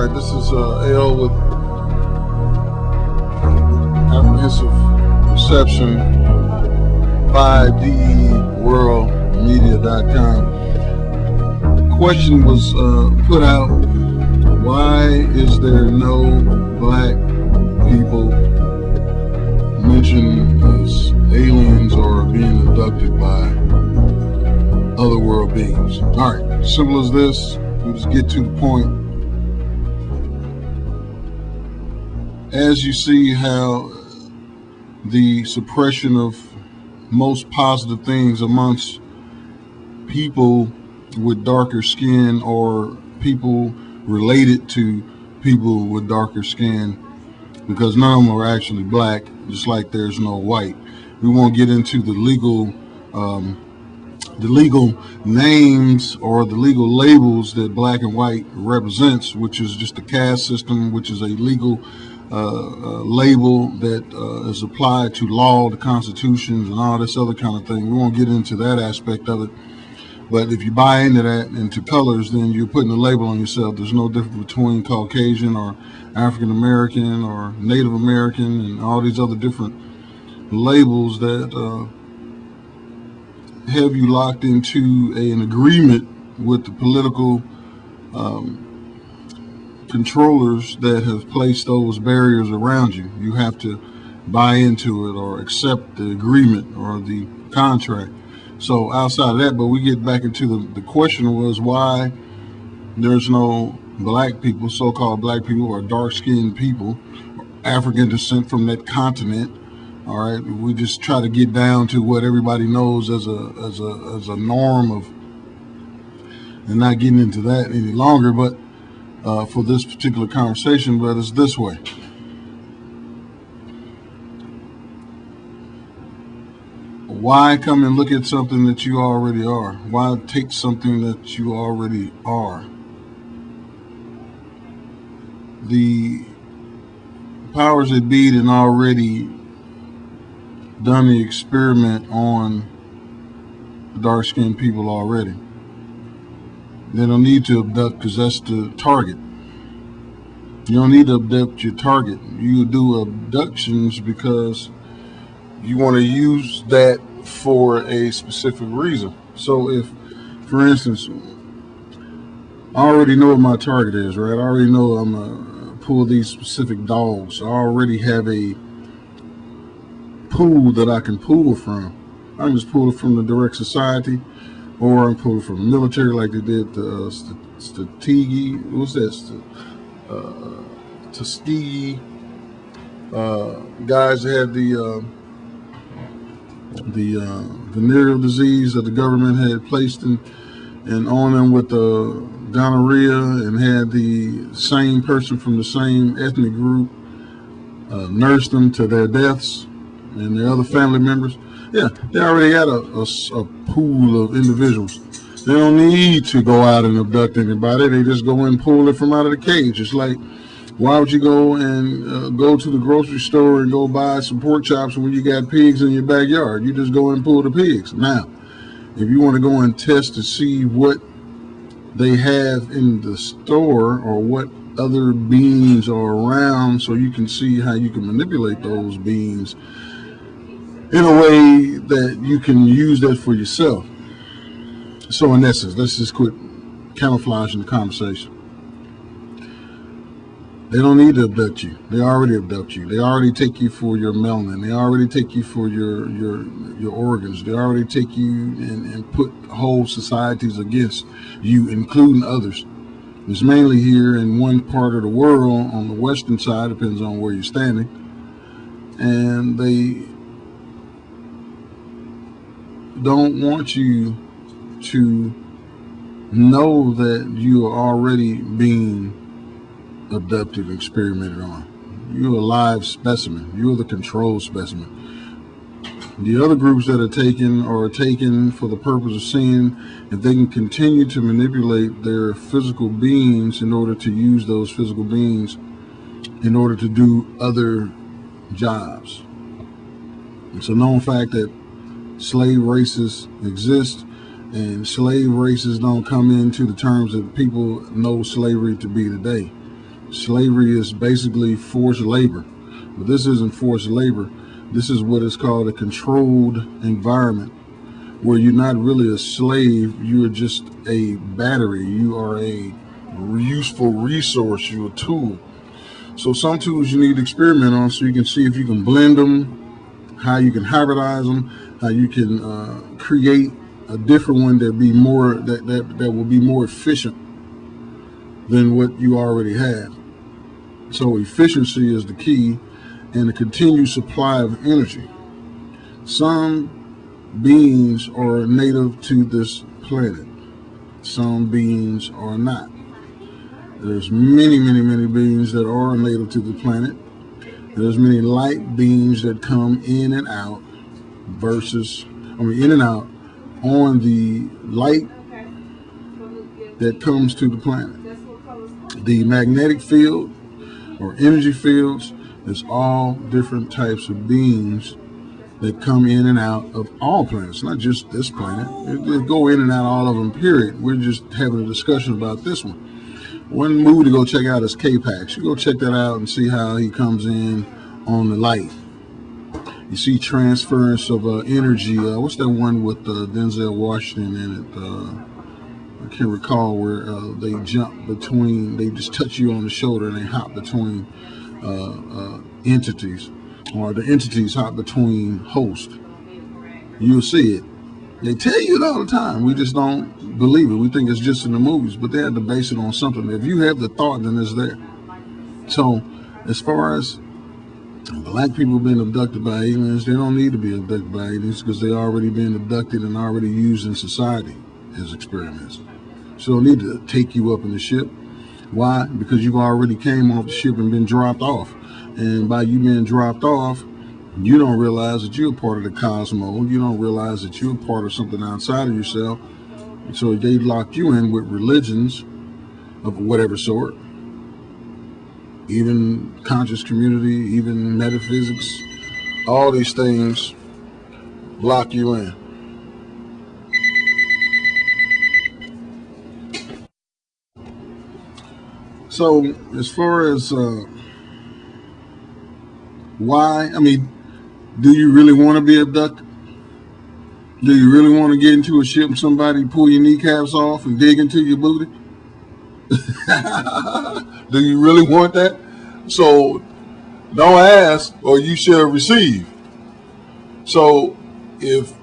All right, this is L with Apprehensive Perception, 5DWorldMedia.com. The question was put out: why is there no black people mentioned as aliens or being abducted by other world beings? All right, simple as this. We'll just get to the point. As you see how the suppression of most positive things amongst people with darker skin or people related to people with darker skin, because none of them are actually black, just like there's no white. We won't get into the legal names or the legal labels that black and white represents, which is just a caste system, which is a legal label that is applied to law, the constitutions, and all this other kind of thing. We won't get into that aspect of it. But if you buy into that, into colors, then you're putting a label on yourself. There's no difference between Caucasian or African American or Native American and all these other different labels that have you locked into an agreement with the political controllers that have placed those barriers around you. You have to buy into it or accept the agreement or the contract. So outside of that, but we get back into the question was why there's no black people, so-called black people, or dark-skinned people, African descent from that continent. All right, we just try to get down to what everybody knows as a norm of, and not getting into that any longer. But for this particular conversation, but it's this way. Why come and look at something that you already are? Why take something that you already are? The powers that be done already done the experiment on dark-skinned people already. They don't need to abduct because that's the target. You don't need to abduct your target. You do abductions because you want to use that for a specific reason. So if, for instance, I already know what my target is, right? I already know I'm going to pull these specific dogs. I already have a pool that I can pull from. I can just pull it from the direct society, or I can pull it from the military like they did the Tuskegee. What's that? Tuskegee guys that had the venereal disease that the government had placed in and on them with the gonorrhea, and had the same person from the same ethnic group nurse them to their deaths and their other family members. Yeah, they already had a pool of individuals. They don't need to go out and abduct anybody. They just go and pull it from out of the cage. It's like, why would you go and go to the grocery store and go buy some pork chops when you got pigs in your backyard? You just go and pull the pigs. Now, if you want to go and test to see what they have in the store or what other beings are around, so you can see how you can manipulate those beings in a way that you can use that for yourself. So in essence, let's just quit camouflaging the conversation. They don't need to abduct you. They already abduct you. They already take you for your melanin. They already take you for your organs. They already take you and put whole societies against you, including others. It's mainly here in one part of the world on the western side, depends on where you're standing. And they don't want you to know that you are already being abducted and experimented on. You're a live specimen. You're the control specimen. The other groups that are taken for the purpose of seeing if they can continue to manipulate their physical beings in order to use those physical beings in order to do other jobs. It's a known fact that slave races exist, and slave races don't come into the terms that people know slavery to be today. Slavery is basically forced labor, but this isn't forced labor. This is what is called a controlled environment, where you're not really a slave, you're just a battery, you are a useful resource, you're a tool. So some tools you need to experiment on so you can see if you can blend them, how you can hybridize them, how you can create a different one that be more that will be more efficient than what you already have. So efficiency is the key, and the continued supply of energy. Some beings are native to this planet. Some beings are not. There's many beings that are native to the planet. There's many light beings that come in and out in and out on the light that comes to the planet. The magnetic field or energy fields is all different types of beings that come in and out of all planets, not just this planet. They go in and out all of them, period. We're just having a discussion about this one. One movie to go check out is K-Pax. You go check that out and see how he comes in on the light. You see transference of energy. What's that one with Denzel Washington in it? I can't recall where they jump between, they just touch you on the shoulder and they hop between entities, or the entities hop between hosts. You'll see it. They tell you it all the time. We just don't believe it. We think it's just in the movies, but they have to base it on something. If you have the thought, then it's there. So as far as black people being abducted by aliens, they don't need to be abducted by aliens because they already been abducted and already used in society as experiments. So they don't need to take you up in the ship. Why? Because you've already came off the ship and been dropped off. And by you being dropped off, you don't realize that you're a part of the cosmos. You don't realize that you're a part of something outside of yourself. So they locked you in with religions of whatever sort, even conscious community, even metaphysics. All these things lock you in. So as far as why, do you really want to be abducted? Do you really want to get into a ship and somebody pull your kneecaps off and dig into your booty? Do you really want that? So don't ask or you shall receive. So if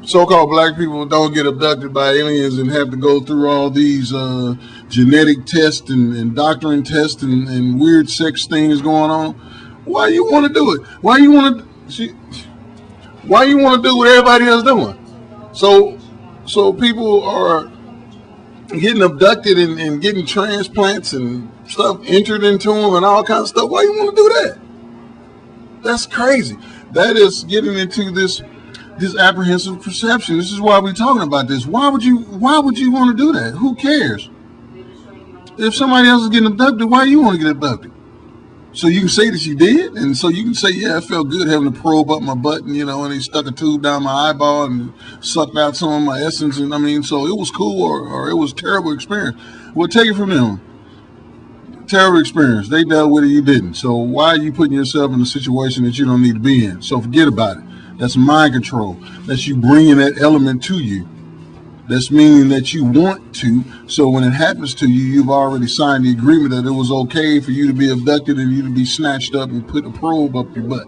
so-called black people don't get abducted by aliens and have to go through all these genetic tests and doctoring tests and weird sex things going on, why you want to do it? Why you want to do what everybody else doing? So people are getting abducted and getting transplants and stuff entered into them and all kinds of stuff. Why you want to do that? That's crazy. That is getting into this apprehensive perception. This is why we're talking about this. Why would you want to do that? Who cares? If somebody else is getting abducted, why you want to get abducted? So you can say that you did, and so you can say, yeah, it felt good having a probe up my butt, and he stuck a tube down my eyeball and sucked out some of my essence, and so it was cool or it was a terrible experience. Well, take it from them. Terrible experience. They dealt with it, you didn't. So why are you putting yourself in a situation that you don't need to be in? So forget about it. That's mind control. That's you bringing that element to you. That's meaning that you want to. So when it happens to you, you've already signed the agreement that it was okay for you to be abducted and you to be snatched up and put a probe up your butt.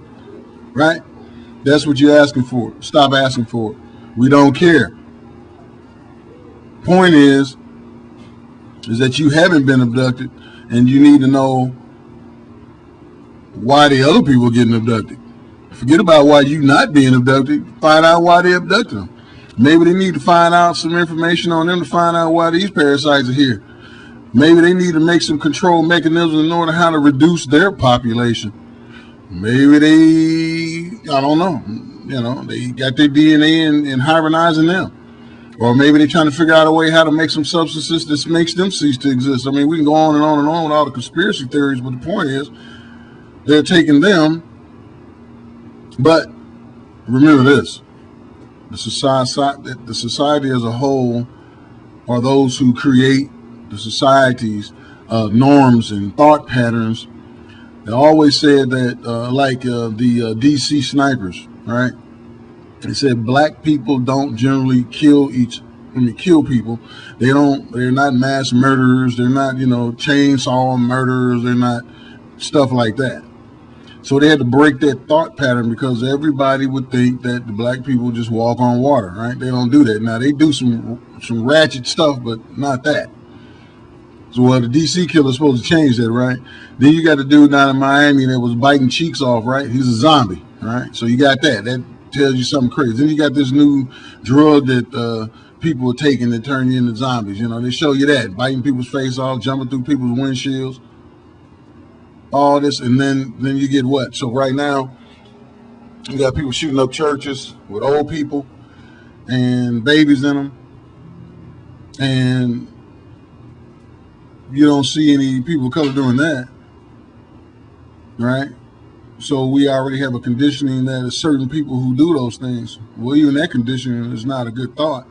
Right? That's what you're asking for. Stop asking for it. We don't care. Point is that you haven't been abducted and you need to know why the other people are getting abducted. Forget about why you not being abducted. Find out why they abducted them. Maybe they need to find out some information on them to find out why these parasites are here. Maybe they need to make some control mechanisms in order how to reduce their population. Maybe I don't know. They got their DNA in hybridizing them. Or maybe they're trying to figure out a way how to make some substances that makes them cease to exist. We can go on and on and on with all the conspiracy theories, but the point is they're taking them. But remember this, the society as a whole are those who create the society's norms and thought patterns. They always said that, the DC snipers, right? They said black people don't generally kill people. They're not mass murderers. They're not, chainsaw murderers. They're not stuff like that. So they had to break that thought pattern because everybody would think that the black people just walk on water, right? They don't do that. Now they do some ratchet stuff, but not that. So the DC killer's supposed to change that, right? Then you got the dude down in Miami that was biting cheeks off, right? He's a zombie, right? So you got that. That tells you something crazy. Then you got this new drug that people are taking that turn you into zombies. They show you that, biting people's face off, jumping through people's windshields, all this, and then you get what? So right now, you got people shooting up churches with old people and babies in them, and you don't see any people of color doing that, right? So we already have a conditioning that is certain people who do those things. Well, even that conditioning is not a good thought.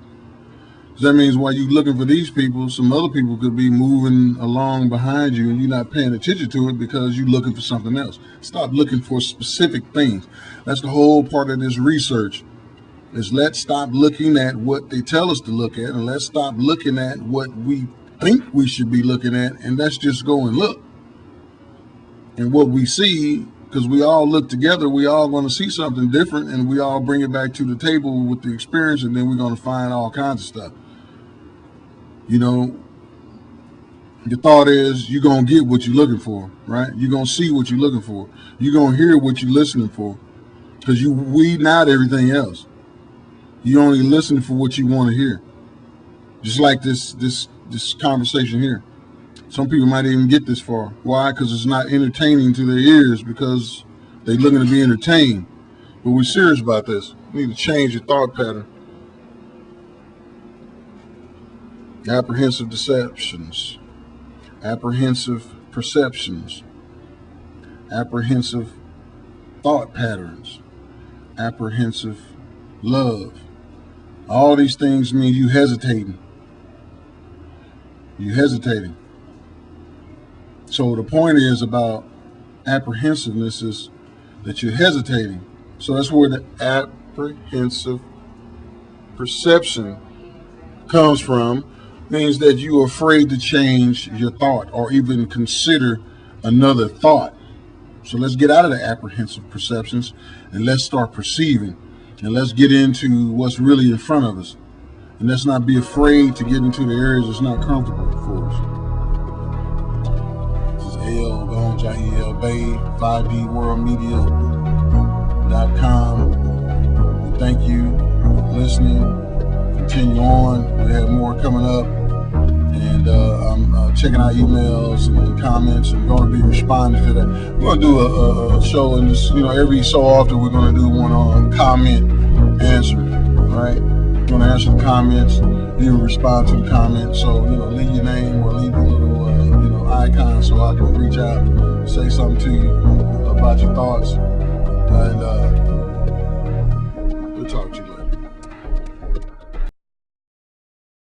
So that means while you're looking for these people, some other people could be moving along behind you and you're not paying attention to it because you're looking for something else. Stop looking for specific things. That's the whole part of this research, is let's stop looking at what they tell us to look at, and let's stop looking at what we think we should be looking at, and let's just go and look. And what we see, because we all look together, we all going to see something different, and we all bring it back to the table with the experience, and then we're going to find all kinds of stuff. The thought is you're going to get what you're looking for, right? You're going to see what you're looking for. You're going to hear what you're listening for, because you weeding out everything else. You only listen for what you want to hear. Just like this conversation here. Some people might even get this far. Why? Because it's not entertaining to their ears, because they're looking to be entertained. But we're serious about this. We need to change your thought pattern. Apprehensive deceptions. Apprehensive perceptions. Apprehensive thought patterns. Apprehensive love. All these things mean you hesitating. You're hesitating. So the point is about apprehensiveness is that you're hesitating. So that's where the apprehensive perception comes from. Means that you're afraid to change your thought or even consider another thought. So let's get out of the apprehensive perceptions and let's start perceiving, and let's get into what's really in front of us. And let's not be afraid to get into the areas that's not comfortable for us. This is L. Gone Jahil Bay, 5dworldmedia.com. Thank you for listening. Continue on. We have more coming up. And I'm checking out emails and comments and going to be responding to that. We're going to do a show, and just, every so often we're going to do one on comment answer, right? We're going to answer the comments, you respond to the comments. So, leave your name or leave a little, icon so I can reach out, say something to you about your thoughts. And we'll talk to you later.